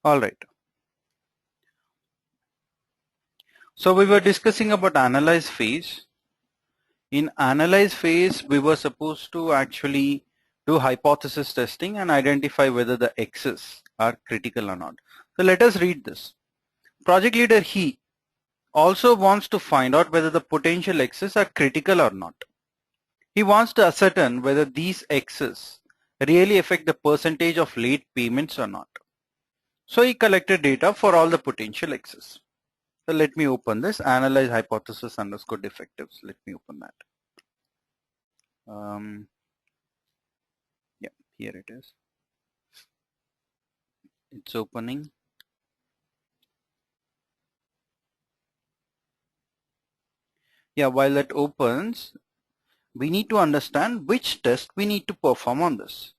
All right. So we were discussing about analyze phase. In analyze phase, we were supposed to actually do hypothesis testing and identify whether the X's are critical or not. So let us read this. Project leader, he also wants to find out whether the potential X's are critical or not. He wants to ascertain whether these X's really affect the percentage of late payments or not. So he collected data for all the potential X's. So let me open this, analyze hypothesis underscore defectives. Let me open that. Yeah, here it is. It's opening. Yeah, while that opens, we need to understand which test we need to perform on this.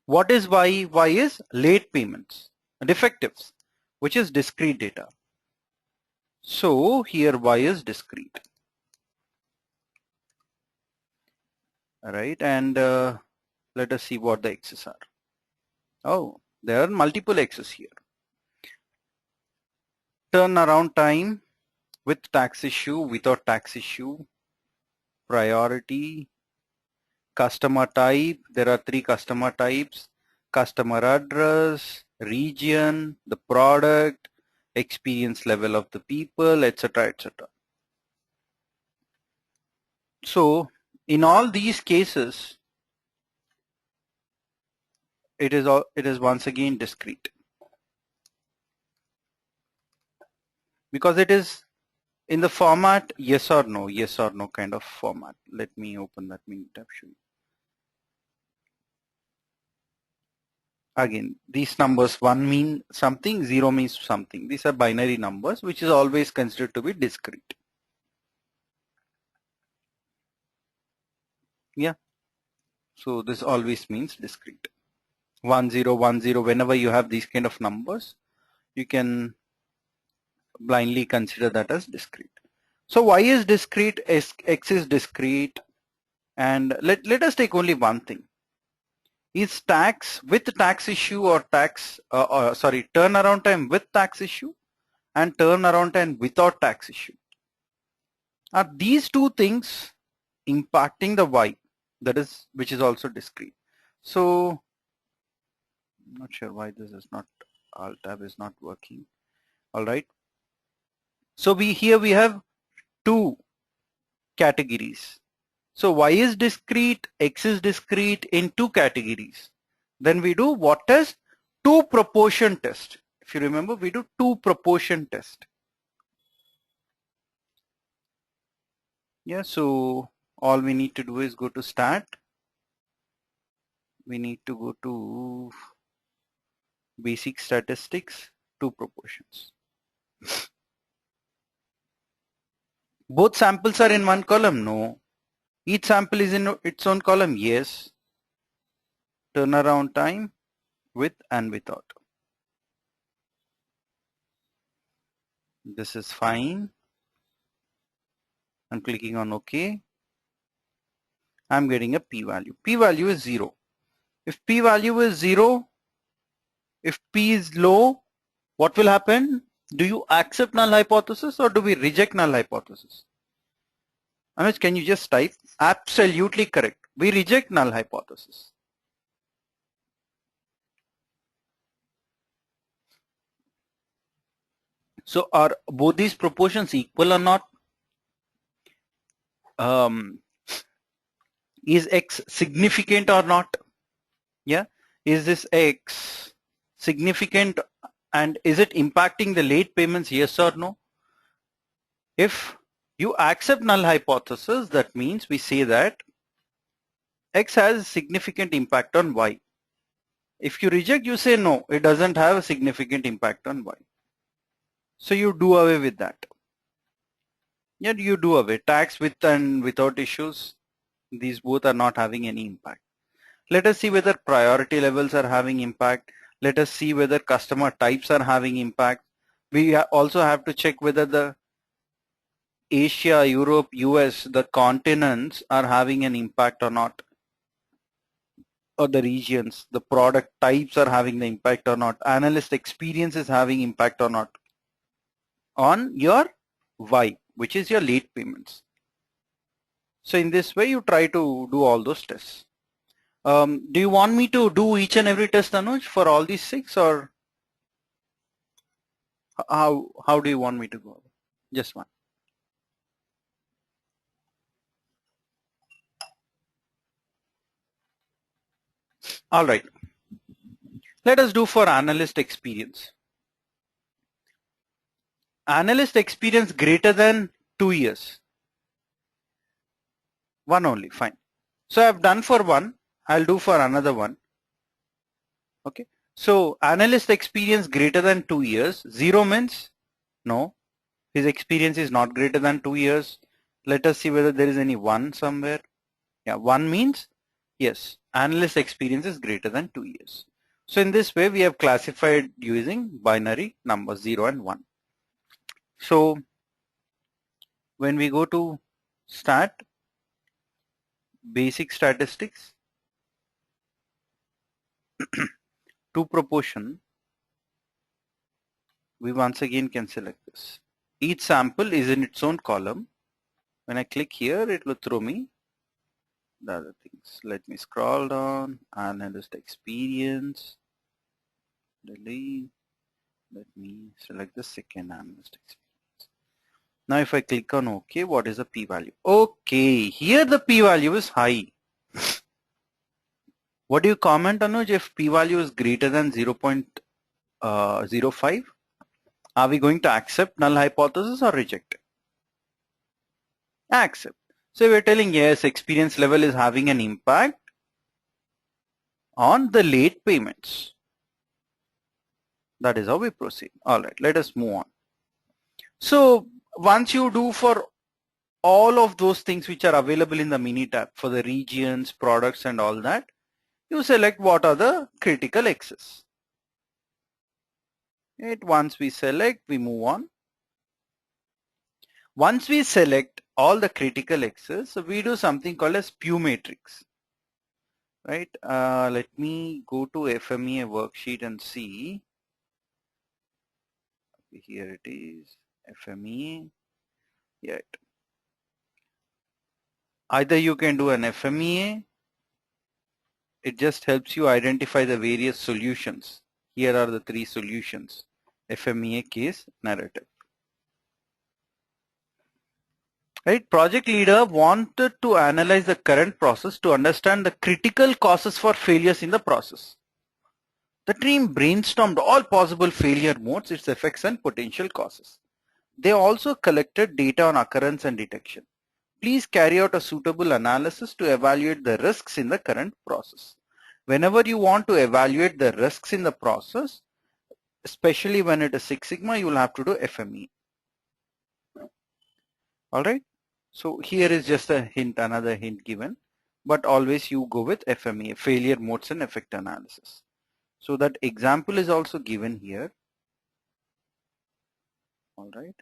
What is Y? Y is late payments, defectives, which is discrete data. So here Y is discrete. All right, and let us see what the X's are. Oh, there are multiple X's here. Turnaround time with tax issue, without tax issue, priority, customer type. There are 3 customer types: customer address, region, the product, experience level of the people, etc., etc. So in all these cases, it is once again discrete, because it is in the format yes or no kind of format. Let me open that mini tab. Again, these numbers, 1 mean something, 0 means something. These are binary numbers, which is always considered to be discrete. Yeah. So this always means discrete. 1 0 1 0. Whenever you have these kind of numbers, you can blindly consider that as discrete. So Y is discrete, X is discrete, and let us take only one thing. Is tax with tax issue or turnaround time with tax issue and turnaround time without tax issue? Are these two things impacting the Y, which is also discrete? So I'm not sure why this is not, Alt tab is not working. All right. So here we have 2 categories. So Y is discrete, X is discrete in 2 categories. Then we do what test? 2 proportion test. If you remember, we do 2 proportion test. Yeah, so all we need to do is go to stat. We need to go to basic statistics, 2 proportions. Both samples are in one column? No. Each sample is in its own column? Yes. Turnaround time with and without. This is fine. I'm clicking on OK. I'm getting a p-value. P-value is 0. If p-value is 0, if p is low, what will happen? Do you accept null hypothesis or do we reject null hypothesis? Anuj, can you just type? Absolutely correct. We reject null hypothesis. So are both these proportions equal or not? Is X significant or not? Yeah. Is this X significant and is it impacting the late payments? Yes or no? If you accept null hypothesis, that means we say that X has significant impact on Y. If you reject, you say no, it doesn't have a significant impact on Y. So you do away with that. Yeah, you do away. Tax with and without issues, these both are not having any impact. Let us see whether priority levels are having impact. Let us see whether customer types are having impact. We also have to check whether the Asia, Europe, US, the continents are having an impact or not. or the regions, the product types are having the impact or not, analyst experience is having impact or not on your Y, which is your late payments. So in this way, you try to do all those tests. Do you want me to do each and every test, Anuj, for all these 6, or how do you want me to go? Just one. All right. Let us do for analyst experience. Analyst experience greater than 2 years. One only, fine. So I've done for one, I'll do for another one. Okay. So analyst experience greater than 2 years. 0 means no, his experience is not greater than 2 years. Let us see whether there is any 1 somewhere. Yeah, 1 means yes, analyst experience is greater than 2 years. So in this way, we have classified using binary numbers 0 and 1. So when we go to stat, basic statistics, to proportion, we once again can select this. Each sample is in its own column. When I click here, it will throw me the other things. Let me scroll down, analyst experience, delete. Let me select the second analyst experience. Now if I click on OK, what is the p-value? Okay, here the p-value is high. What do you comment, Anuj, if p-value is greater than 0.05? Are we going to accept null hypothesis or reject it? Accept. So we're telling yes, experience level is having an impact on the late payments. That is how we proceed. All right, let us move on. So once you do for all of those things which are available in the mini tab for the regions, products and all that, you select what are the critical X's. Right, once we select, we move on. Once we select all the critical X's, so we do something called as Pew matrix. Right, let me go to FMEA worksheet and see. Here it is, FMEA. Yeah. Either you can do an FMEA. It just helps you identify the various solutions. Here are the 3 solutions: FMEA, case, narrative. Right, project leader wanted to analyze the current process to understand the critical causes for failures in the process. The team brainstormed all possible failure modes, its effects and potential causes. They also collected data on occurrence and detection. Please carry out a suitable analysis to evaluate the risks in the current process. Whenever you want to evaluate the risks in the process, especially when it is Six Sigma, you will have to do FME. All right. So here is just a hint, another hint given, but always you go with FME, failure modes and effect analysis. So that example is also given here. All right.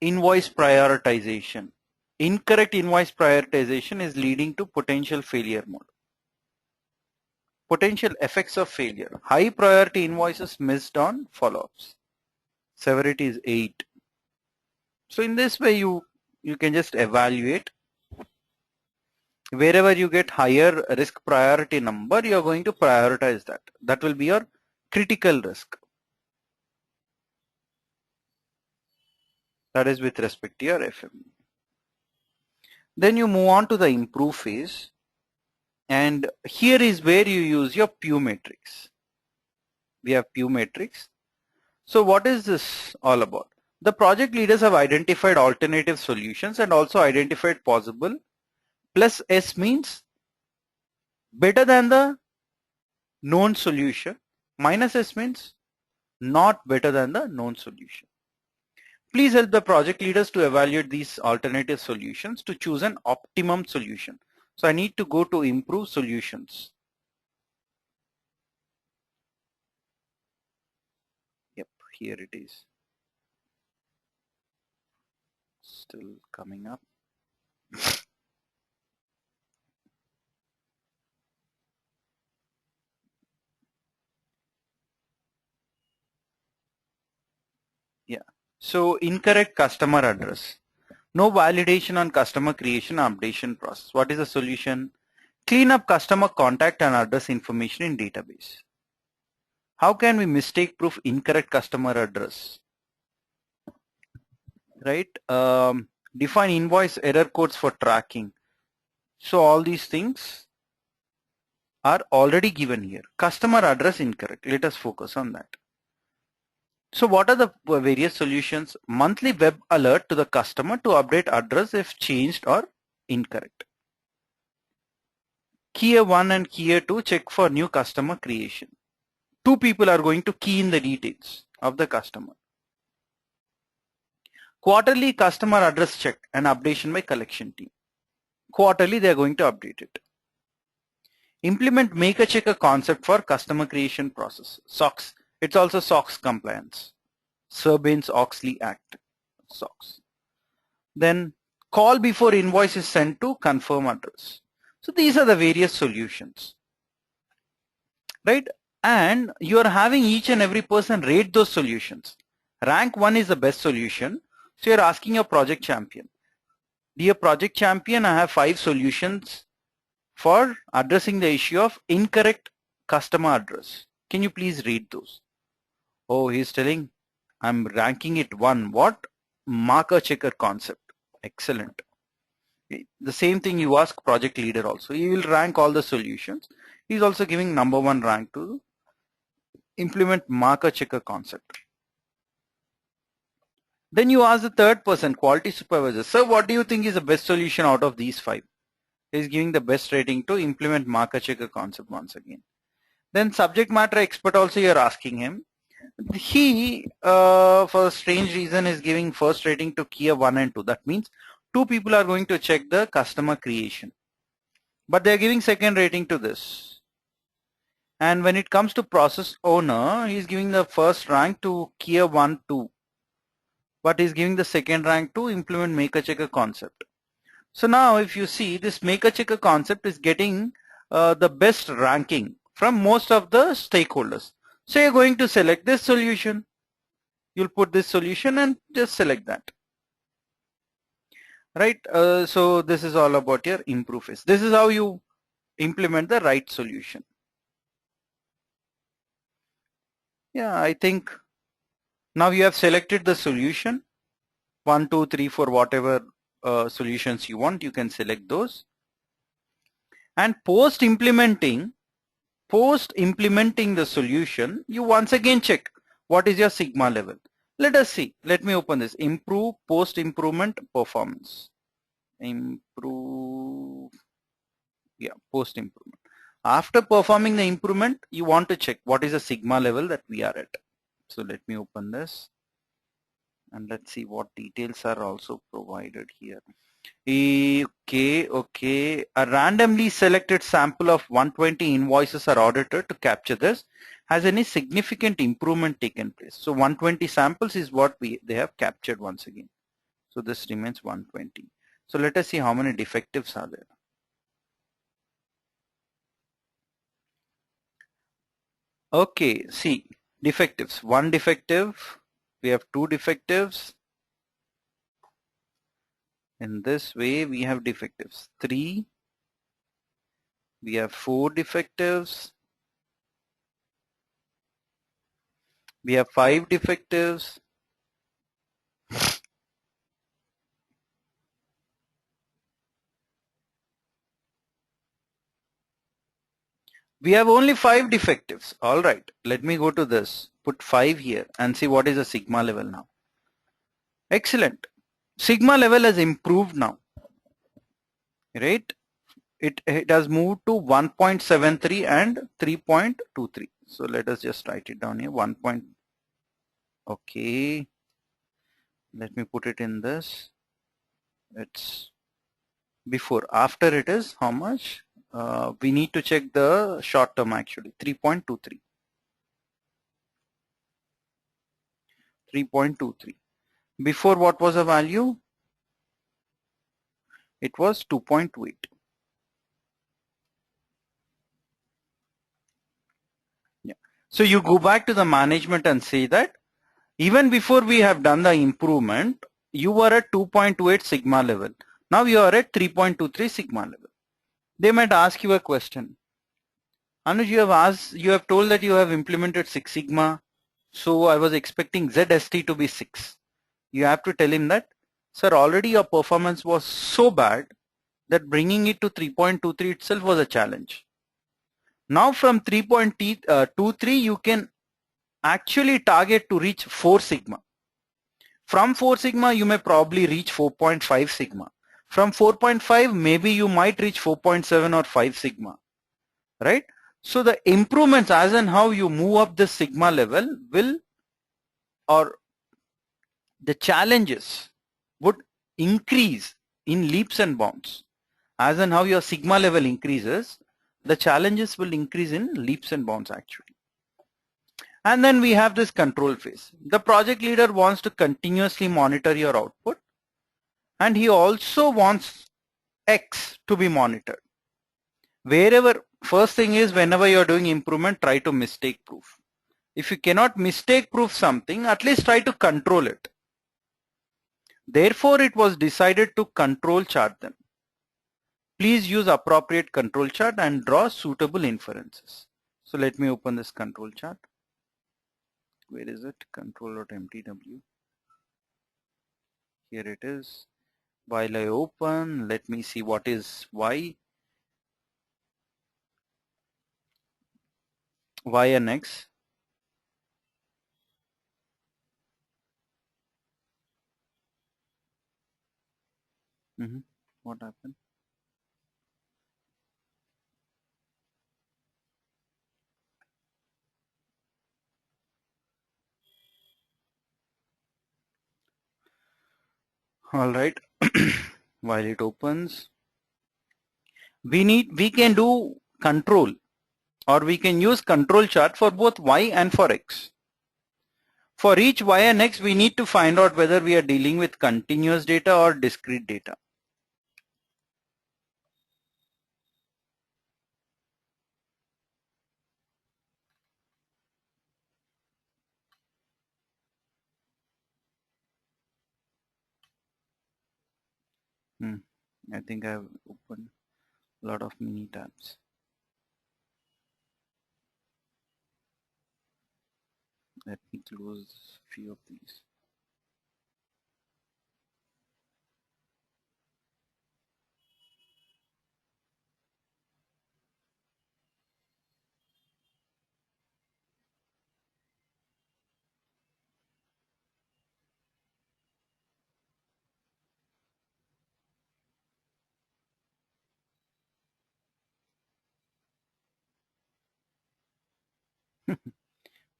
Invoice prioritization. Incorrect invoice prioritization is leading to potential failure mode. Potential effects of failure. High priority invoices missed on follow-ups. Severity is 8. So in this way you can just evaluate. Wherever you get higher risk priority number, you are going to prioritize that. That will be your critical risk. That is with respect to your FME. Then you move on to the improve phase. And here is where you use your Pew matrix. We have Pew matrix. So what is this all about? The project leaders have identified alternative solutions and also identified possible. Plus S means better than the known solution. Minus S means not better than the known solution. Please help the project leaders to evaluate these alternative solutions to choose an optimum solution. So I need to go to improve solutions. Yep, here it is. Still coming up. So incorrect customer address. No validation on customer creation updation process. What is the solution? Clean up customer contact and address information in database. How can we mistake proof incorrect customer address? Right? Define invoice error codes for tracking. So all these things are already given here. Customer address incorrect. Let us focus on that. So what are the various solutions? Monthly web alert to the customer to update address if changed or incorrect. Key 1 and key 2 check for new customer creation. Two people are going to key in the details of the customer. Quarterly customer address check and updation by collection team. Quarterly they are going to update it. Implement make a checker concept for customer creation process. SOX. It's also SOX compliance. Sarbanes-Oxley Act. SOX. Then call before invoice is sent to confirm address. So these are the various solutions, right? And you are having each and every person rate those solutions. Rank 1 is the best solution. So you're asking your project champion, dear project champion, I have 5 solutions for addressing the issue of incorrect customer address. Can you please read those? Oh, he's telling I'm ranking it 1. What? Marker checker concept. Excellent. The same thing you ask project leader also. He will rank all the solutions. He's also giving number 1 rank to implement marker checker concept. Then you ask the third person, quality supervisor. Sir, what do you think is the best solution out of these 5? He's giving the best rating to implement marker checker concept once again. Then subject matter expert also you're asking him. He, for a strange reason, is giving first rating to key 1 and 2. That means 2 people are going to check the customer creation. But they're giving second rating to this. And when it comes to process owner, he's giving the first rank to key 1, 2. But he's giving the second rank to implement maker checker concept. So now if you see, this maker checker concept is getting the best ranking from most of the stakeholders. So you're going to select this solution. You'll put this solution and just select that. Right? So this is all about your improve phase. This is how you implement the right solution. Yeah, I think now you have selected the solution. 1, 2, 3, 4, whatever solutions you want, you can select those. And post implementing the solution, you once again check what is your sigma level. Let us see. Let me open this. Improve post improvement performance. Improve. Yeah, post improvement. After performing the improvement, you want to check what is the sigma level that we are at. So let me open this. And let's see what details are also provided here. Okay. A randomly selected sample of 120 invoices are audited to capture this. Has any significant improvement taken place? So 120 samples is what they have captured once again. So this remains 120. So let us see how many defectives are there. Okay, see defectives. 1 defective. We have 2 defectives. In this way, we have defectives. 3. We have 4 defectives. We have 5 defectives. We have only 5 defectives. All right, let me go to this. Put 5 here and see what is the sigma level now. Excellent. Sigma level has improved now. Right? It has moved to 1.73 and 3.23. So let us just write it down here. Okay. Let me put it in this. It's before. After it is how much? We need to check the short term actually. 3.23. 3.23. Before what was the value? It was 2.28. Yeah. So you go back to the management and say that Even before we have done the improvement, you were at 2.28 sigma level. Now you are at 3.23 sigma level. They might ask you a question. Anuj, you have told that you have implemented 6 sigma. So I was expecting ZST to be 6. You have to tell him that, sir, already your performance was so bad that bringing it to 3.23 itself was a challenge. Now from 3.23, you can actually target to reach 4 sigma. From 4 sigma, you may probably reach 4.5 sigma. From 4.5, maybe you might reach 4.7 or 5 sigma, right? So the improvements as and how you move up the sigma level will, or the challenges would increase in leaps and bounds. As and how your sigma level increases, the challenges will increase in leaps and bounds actually. And then we have this control phase. The project leader wants to continuously monitor your output, and he also wants X to be monitored. Wherever, first thing is, whenever you're doing improvement, try to mistake proof. If you cannot mistake proof something, at least try to control it. Therefore, it was decided to control chart them. Please use appropriate control chart and draw suitable inferences. So let me open this control chart. Where is it? Control.mtw. Here it is. While I open, let me see what is Y and X. What happened? All right. While it opens, we can do control, or we can use control chart for both Y and for X. For each Y and X, we need to find out whether we are dealing with continuous data or discrete data. I think I have opened a lot of mini tabs. Let me close a few of these.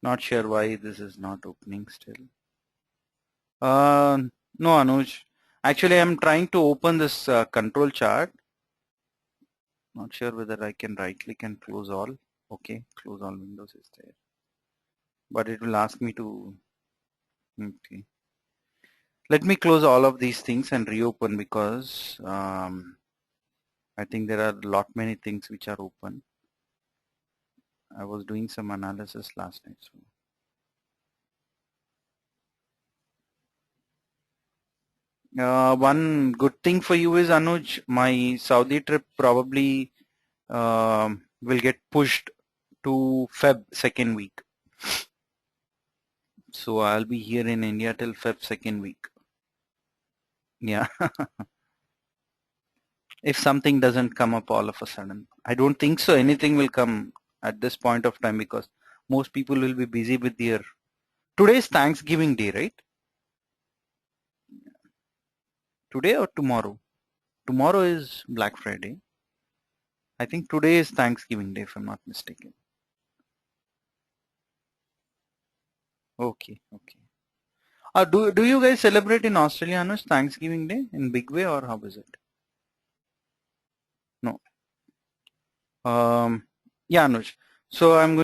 Not sure why this is not opening still. No, Anuj. Actually, I'm trying to open this control chart. Not sure whether I can right click and close all. Okay, close all windows is there. But it will ask me to, okay. Let me close all of these things and reopen, because I think there are a lot many things which are open. I was doing some analysis last night. So. One good thing for you is, Anuj, my Saudi trip probably will get pushed to Feb second week. So I'll be here in India till Feb second week. Yeah. If something doesn't come up all of a sudden. I don't think so anything will come at this point of time, because most people will be busy with their, today's Thanksgiving Day, right? Today or tomorrow? Tomorrow is Black Friday. I think today is Thanksgiving Day, if I'm not mistaken. Okay, okay. Do you guys celebrate in Australia, Anush, Thanksgiving Day in big way, or how is it? No. Yeah, Anush. So I'm going